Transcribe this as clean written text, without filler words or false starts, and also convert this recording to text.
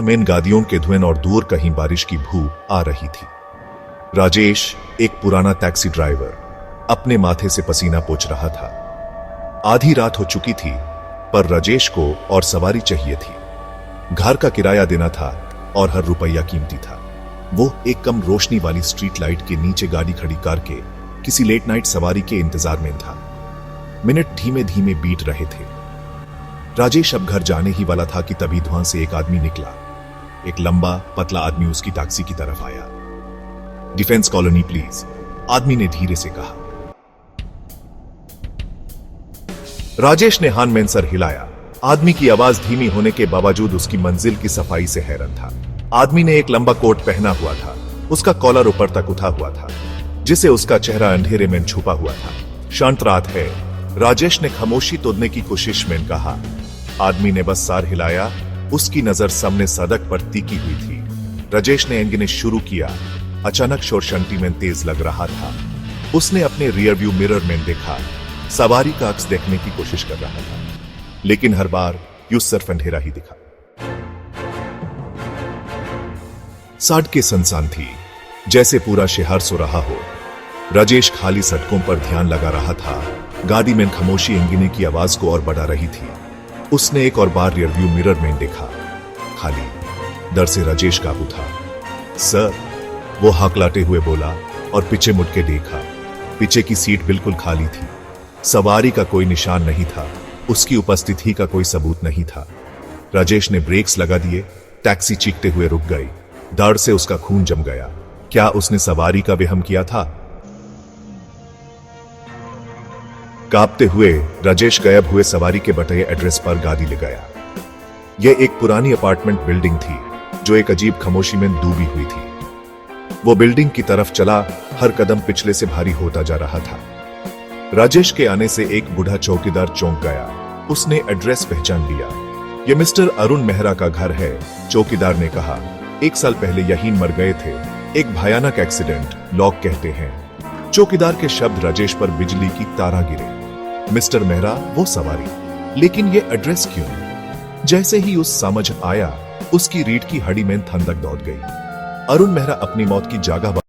में गादियों के धुएं और दूर कहीं बारिश की भू आ रही थी। राजेश, एक पुराना टैक्सी ड्राइवर, अपने माथे से पसीना पोंछ रहा था। आधी रात हो चुकी थी, पर राजेश को और सवारी चाहिए थी। घर का किराया देना था और हर रुपया कीमती था। वो एक कम रोशनी वाली स्ट्रीट लाइट के नीचे गाड़ी खड़ी करके किसी लेट नाइट सवारी के इंतजार में था। मिनट धीमे धीमे बीत रहे थे। राजेश अब घर जाने ही वाला था कि तभी धुआं से एक आदमी निकला। एक लंबा पतला आदमी उसकी टैक्सी की तरफ आया। डिफेंस कॉलोनी प्लीज, आदमी ने धीरे से कहा। राजेश ने हाथ में सर हिलाया। आदमी की आवाज धीमी होने के बावजूद उसकी मंजिल की सफाई से हैरान था। आदमी ने एक लंबा कोट पहना हुआ था। उसका कॉलर ऊपर तक उठा हुआ था, जिससे उसका चेहरा अंधेरे में छुपा हुआ था। शांत रात है, राजेश ने खामोशी तोड़ने की कोशिश में कहा। आदमी ने बस सर हिलाया। उसकी नजर सामने सड़क पर टिकी हुई थी। राजेश ने एंगने शुरू किया। अचानक शोर शंटी में तेज लग रहा था। उसने अपने रियर व्यू मिरर में देखा। सवारी का अक्स देखने की कोशिश कर रहा था, लेकिन हर बार यूं सिर्फ अंधेरा ही दिखा। सड़कें सुनसान थी, जैसे पूरा शहर सो रहा हो। राजेश खाली सड़कों पर ध्यान लगा रहा था। गाड़ी में खामोशी एंगिने की आवाज को और बढ़ा रही थी। उसने एक और बार रियर व्यू मिरर में देखा। खाली। डर से राजेश काबू था। सर, वो हाकलाते हुए बोला और पीछे मुड़ के देखा। पीछे की सीट बिल्कुल खाली थी। सवारी का कोई निशान नहीं था। उसकी उपस्थिति का कोई सबूत नहीं था। राजेश ने ब्रेक्स लगा दिए। टैक्सी चीखते हुए रुक गई। डर से उसका खून जम गया। क्या उसने सवारी का वहम किया था? कांपते हुए राजेश गायब हुए सवारी के बताए एड्रेस पर गाड़ी ले गया। यह एक पुरानी अपार्टमेंट बिल्डिंग थी, जो एक अजीब खामोशी में डूबी हुई थी। वो बिल्डिंग की तरफ चला। हर कदम पिछले से भारी होता जा रहा था। राजेश के आने से एक बूढ़ा चौकीदार चौंक गया। उसने एड्रेस पहचान लिया। यह मिस्टर अरुण मेहरा का घर है, चौकीदार ने कहा। 1 साल पहले यहीं मर गए थे। एक भयानक एक्सीडेंट, लोग कहते हैं। चौकीदार के शब्द राजेश पर बिजली की तारा गिरे। मिस्टर मेहरा, वो सवारी, लेकिन ये एड्रेस क्यों? जैसे ही उस समझ आया, उसकी रीढ़ की हड्डी में ठंडक दौड़ गई। अरुण मेहरा अपनी मौत की जगह